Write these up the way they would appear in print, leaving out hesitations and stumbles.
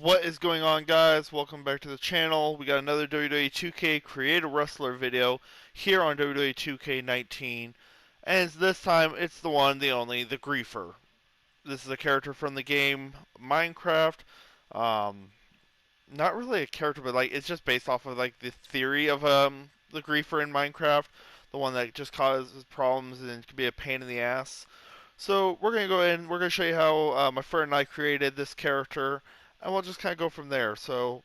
What is going on, guys? Welcome back to the channel. We got another WWE 2K Create a Wrestler video here on WWE 2K19. And this time, it's the one, the only, the Griefer. This is a character from the game Minecraft. Um, Not really a character, but like it's just based off of like the theory of the Griefer in Minecraft. The one that just causes problems and can be a pain in the ass. So we're gonna go in. We're gonna show you how my friend and I created this character, and we'll just kind of go from there. So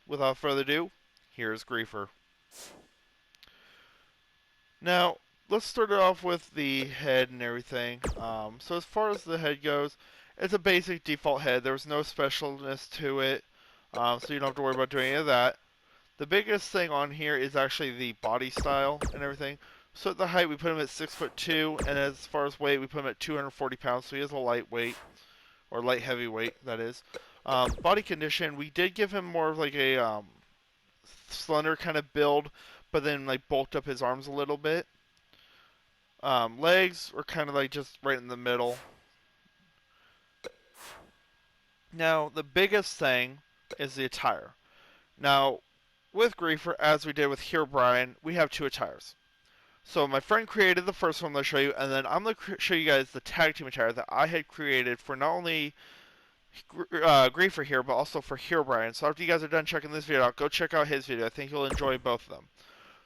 without further ado, here's Griefer. Now let's start it off with the head and everything. So as far as the head goes, it's a basic default head. There was no specialness to it, so you don't have to worry about doing any of that. The biggest thing on here is actually the body style and everything. So at the height, we put him at 6'2", and as far as weight, we put him at 240 pounds. So he is a lightweight, or light heavyweight, that is. Body condition, we did give him more of like a slender kind of build, but then like bulked up his arms a little bit. Legs were kind of like just right in the middle. Now the biggest thing is the attire. Now with Griefer, as we did with Brian, we have two attires. So my friend created the first one I'm going to show you, and then I'm going to show you guys the tag team attire that I had created for not only Griefer here, but also for Brian. So after you guys are done checking this video out, go check out his video. I think you'll enjoy both of them.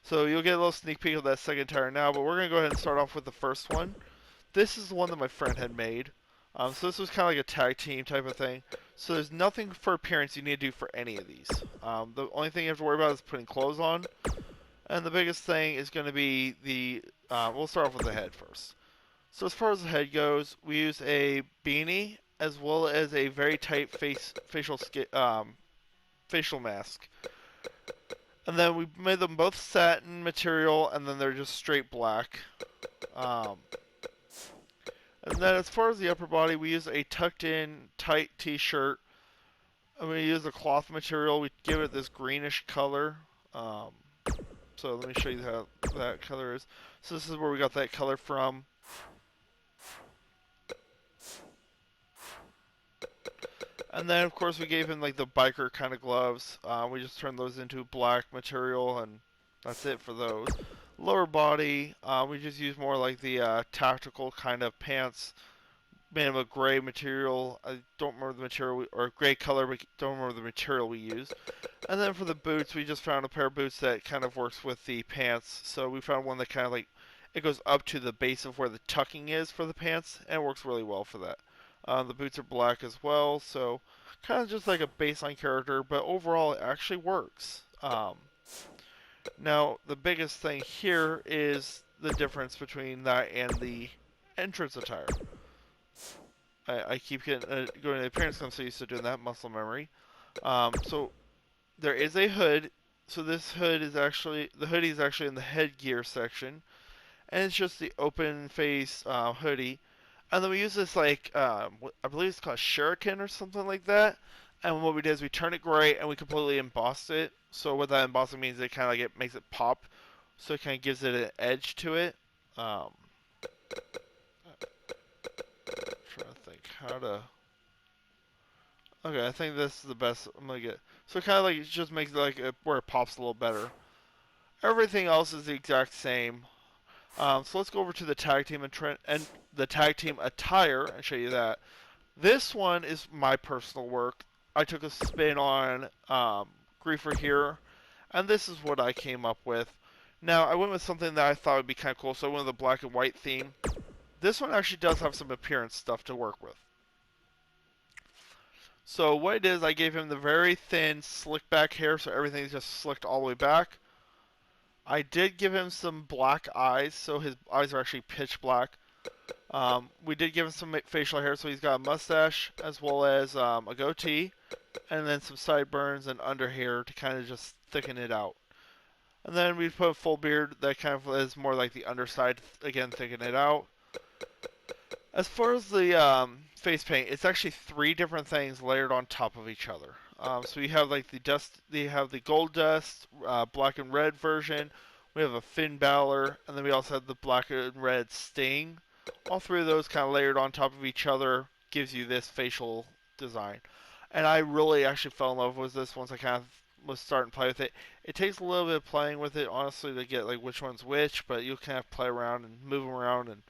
So you'll get a little sneak peek of that second attire now, but we're going to go ahead and start off with the first one. This is the one that my friend had made. So this was kind of like a tag team type of thing. So there's nothing for appearance you need to do for any of these. The only thing you have to worry about is putting clothes on. And the biggest thing is going to be the, we'll start off with the head first. So as far as the head goes, we use a beanie as well as a very tight facial mask. And then we made them both satin material, and then they're just straight black. And then as far as the upper body, we use a tucked in tight t-shirt. And we use a cloth material. We give it this greenish color. So let me show you how that color is. So this is where we got that color from. And then of course we gave him like the biker kind of gloves. We just turned those into black material, and that's it for those. Lower body, we just use more like the tactical kind of pants made of a gray material. I don't remember the material, or gray color, but don't remember the material we used. And then for the boots, we just found a pair of boots that kind of works with the pants. So we found one that kind of like, it goes up to the base of where the tucking is for the pants, and it works really well for that. The boots are black as well, so kind of just like a baseline character, but overall it actually works. Now, the biggest thing here is the difference between that and the entrance attire. I keep going to the appearance, I'm so used to doing that, muscle memory. So there is a hood. So this hood is actually, the hoodie is actually in the headgear section, and it's just the open face hoodie. And then we use this like, I believe it's called shuriken or something like that. And what we did is we turned it gray and we completely embossed it. So what that embossing means, it kind of like it makes it pop. So it kind of gives it an edge to it. Trying to think how to. Okay, I think this is the best I'm gonna get. So it kind of like it just makes it like where it pops a little better. Everything else is the exact same. So let's go over to the tag team and the tag team attire and show you that. This one is my personal work. I took a spin on Griefer here, and this is what I came up with. Now I went with something that I thought would be kind of cool, so I went with a black and white theme. This one actually does have some appearance stuff to work with. So what it is, I gave him the very thin, slick back hair, so everything's just slicked all the way back. I did give him some black eyes, so his eyes are actually pitch black. We did give him some facial hair, so he's got a mustache, as well as a goatee, and then some sideburns and under hair to kind of just thicken it out. And then we put a full beard that kind of is more like the underside, again, thicken it out. As far as the face paint, it's actually 3 different things layered on top of each other. So you have like the dust, you have the gold dust, black and red version. We have a Finn Balor, and then we also have the black and red Sting. All 3 of those kind of layered on top of each other gives you this facial design. And I really actually fell in love with this once I kind of was starting to play with it. It takes a little bit of playing with it, honestly, to get like which one's which, but you'll kind of play around and move them around, and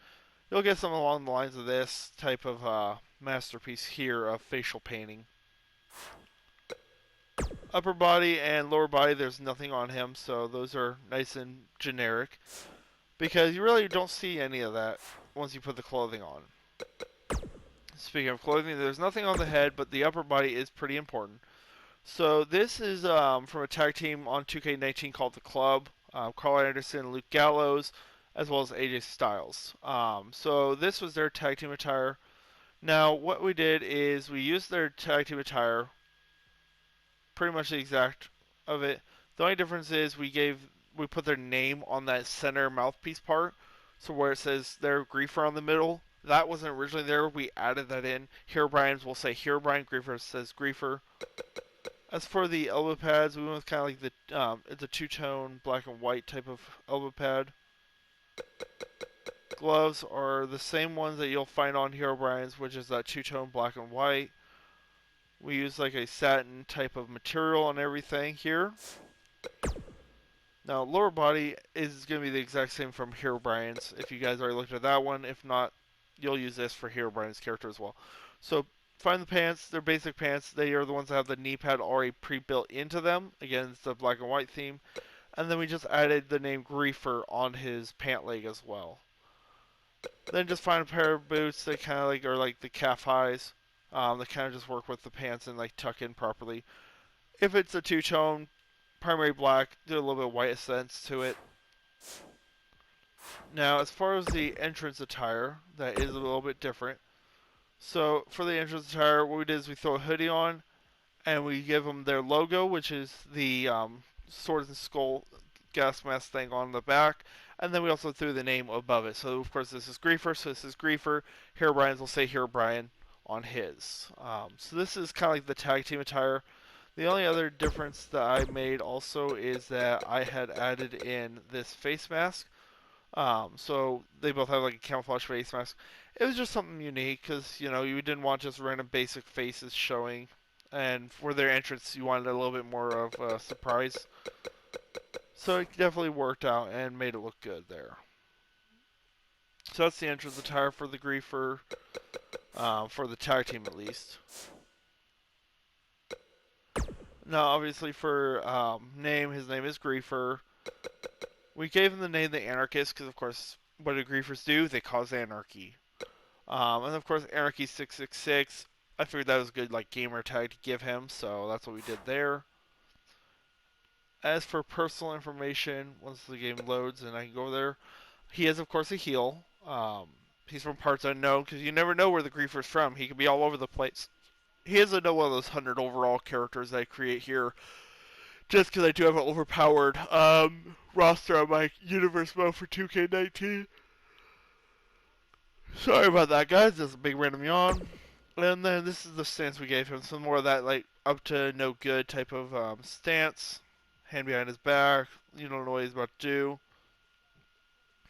you'll get something along the lines of this type of masterpiece here of facial painting. Upper body and lower body, there's nothing on him, so those are nice and generic because you really don't see any of that once you put the clothing on. Speaking of clothing, there's nothing on the head, but the upper body is pretty important. So this is from a tag team on 2K19 called The Club. Carl Anderson and Luke Gallows, as well as AJ Styles. So this was their tag team attire. Now what we did is we used their tag team attire, pretty much the exact of it. The only difference is we put their name on that center mouthpiece part. So where it says their Griefer on the middle, that wasn't originally there. We added that in. Hero Brian's will say Hero Brian. Griefer says Griefer. As for the elbow pads, we went with kind of like it's a two-tone black and white type of elbow pad. Gloves are the same ones that you'll find on Hero Brian's, which is that two-tone black and white. We use like a satin type of material on everything here. Now, lower body is going to be the exact same from Hero Brian's. If you guys already looked at that one, if not, you'll use this for Hero Brian's character as well. So, find the pants. They're basic pants. They are the ones that have the knee pad already pre-built into them. Again, it's the black and white theme. And then we just added the name Griefer on his pant leg as well. Then just find a pair of boots that kind of like are like the calf highs. That kind of just work with the pants and like tuck in properly. If it's a two-tone, primary black, do a little bit of white accents to it. Now, as far as the entrance attire, that is a little bit different. So, for the entrance attire, what we did is we throw a hoodie on, and we give them their logo, which is the sword and skull gas mask thing on the back, and then we also threw the name above it. So, of course, this is Griefer, so this is Griefer. Hero Brian's will say Hero Brian on his. So this is kind of like the tag team attire. The only other difference that I made also is that I had added in this face mask. So they both have like a camouflage face mask. It was just something unique because, you know, you didn't want just random basic faces showing. And for their entrance, you wanted a little bit more of a surprise. So it definitely worked out and made it look good there. So that's the entrance attire for the Griefer, for the tag team at least. Now, obviously, for name, his name is Griefer. We gave him the name the Anarchist because, of course, what do Griefers do? They cause anarchy. And of course, Anarchy 666. I figured that was a good like gamer tag to give him, so that's what we did there. As for personal information, once the game loads and I can go there, he is of course a heel. He's from parts unknown because you never know where the Griefer's from. He could be all over the place. He isn't one of those 100 overall characters that I create here just because I do have an overpowered roster on my universe mode for 2K19. Sorry about that, guys. Just a big random yawn. And then this is the stance we gave him. Some more of that like up to no good type of stance. Hand behind his back. You don't know what he's about to do.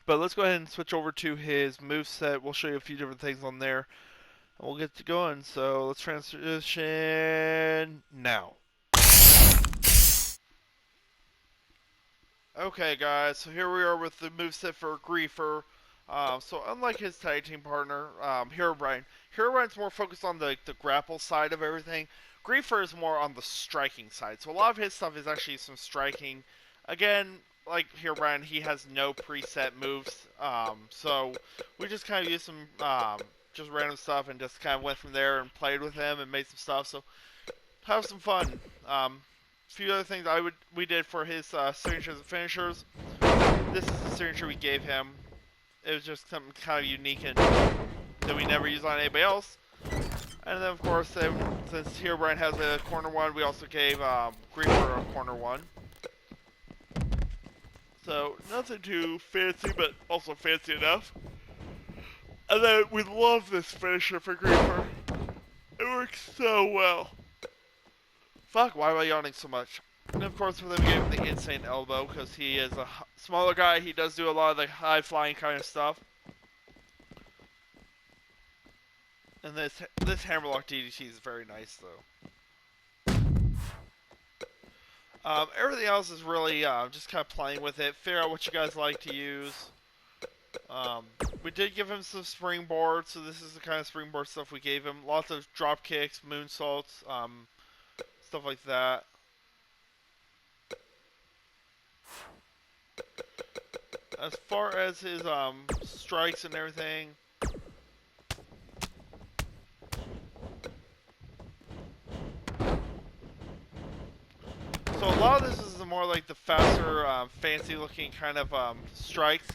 But let's go ahead and switch over to his moveset. We'll show you a few different things on there. And we'll get to going. So let's transition now. Okay, guys. So here we are with the moveset for Griefer. So unlike his tag team partner, Hero Brian's more focused on the grapple side of everything. Griefer is more on the striking side. So a lot of his stuff is actually some striking. Again, like Hero Brian, he has no preset moves. So we just kind of used some just random stuff and just kind of went from there and played with him and made some stuff. So have some fun. A few other things we did for his signatures and finishers. This is the signature we gave him. It was just something kind of unique and that we never used on anybody else. And then, of course, since Hero Brian has a corner one, we also gave Griefer a corner one. So, nothing too fancy, but also fancy enough. And then, we love this finisher for Griefer. It works so well. Fuck, why am I yawning so much? And of course, for them, we gave him the insane elbow because he is a smaller guy. He does do a lot of the high flying kind of stuff. And this hammerlock DDT is very nice, though. Everything else is really just kind of playing with it, figure out what you guys like to use. Um, we did give him some springboard, so this is the kind of springboard stuff we gave him. Lots of drop kicks, moonsaults, stuff like that. As far as his strikes and everything, so a lot of this is more like the faster, fancy-looking kind of strikes.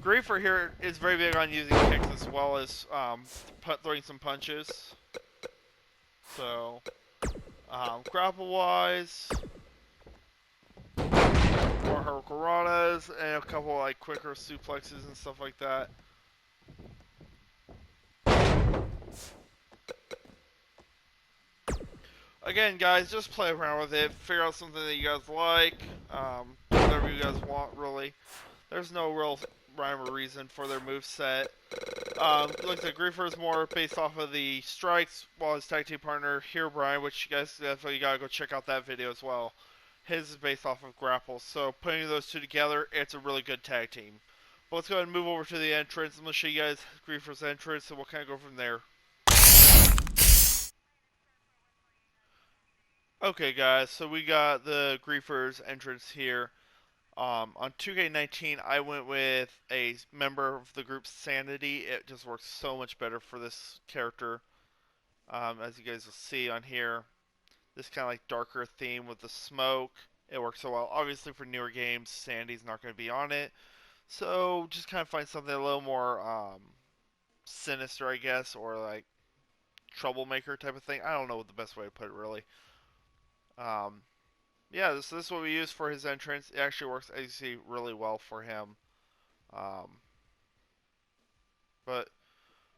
Griefer here is very big on using kicks as well as throwing some punches. So, grapple-wise, more hurricanranas and a couple like quicker suplexes and stuff like that. Again, guys, just play around with it. Figure out something that you guys like. Whatever you guys want, really. There's no real rhyme or reason for their moveset. Like the Griefer is more based off of the strikes, while his tag team partner, Here Brian, which you guys definitely gotta go check out that video as well. His is based off of grapples. So putting those two together, it's a really good tag team. But let's go ahead and move over to the entrance. I'm gonna show you guys Griefer's entrance, and we'll kind of go from there. Okay, guys, so we got the Griefer's entrance here. On 2K19, I went with a member of the group Sanity. It just works so much better for this character. As you guys will see on here, this kind of like darker theme with the smoke. It works so well. Obviously, for newer games, Sanity's not going to be on it. So just kind of find something a little more sinister, I guess, or like troublemaker type of thing. I don't know what the best way to put it, really. Um, yeah, this is what we use for his entrance. It actually works, as you see, really well for him. Um, but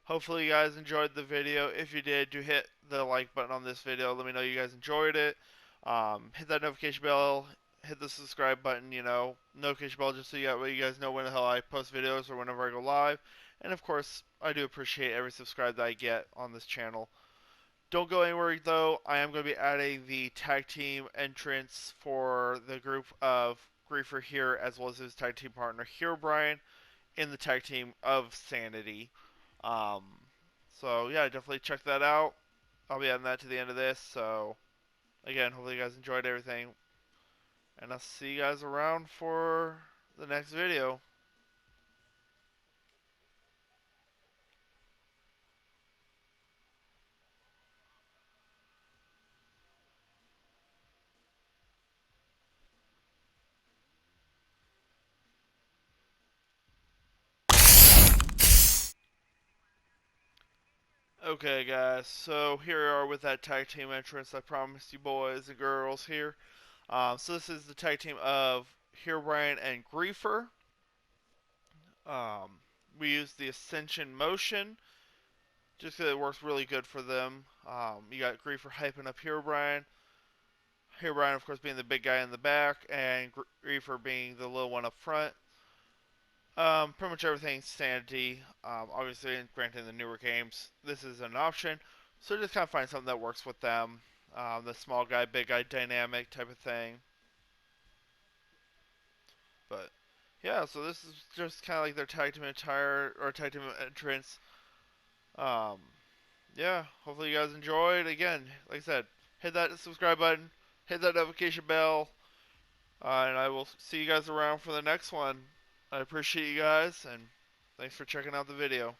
hopefully you guys enjoyed the video. If you did, do hit the like button on this video. Let me know you guys enjoyed it. Hit that notification bell. Hit the subscribe button, notification bell just so you guys know when the hell I post videos or whenever I go live. And of course, I do appreciate every subscribe that I get on this channel. Don't go anywhere though. I am going to be adding the tag team entrance for the group of Griefer here, as well as his tag team partner here, Brian, in the tag team of Sanity. Um, so yeah, definitely check that out. I'll be adding that to the end of this. So again, hopefully you guys enjoyed everything, and I'll see you guys around for the next video. Okay, guys, so here we are with that tag team entrance I promised you boys and girls here. So this is the tag team of Herobrine and Griefer. We use the Ascension Motion just because it works really good for them. You got Griefer hyping up Herobrine. Herobrine, of course, being the big guy in the back, and Griefer being the little one up front. Pretty much everything's Sanity. Obviously, granted, in the newer games, this is an option. So just kind of find something that works with them. The small guy, big guy dynamic type of thing. But yeah, so this is just kind of like their tag team attire or tag team entrance. Um, yeah, hopefully you guys enjoyed. Again, like I said, hit that subscribe button, hit that notification bell, and I will see you guys around for the next one. I appreciate you guys, and thanks for checking out the video.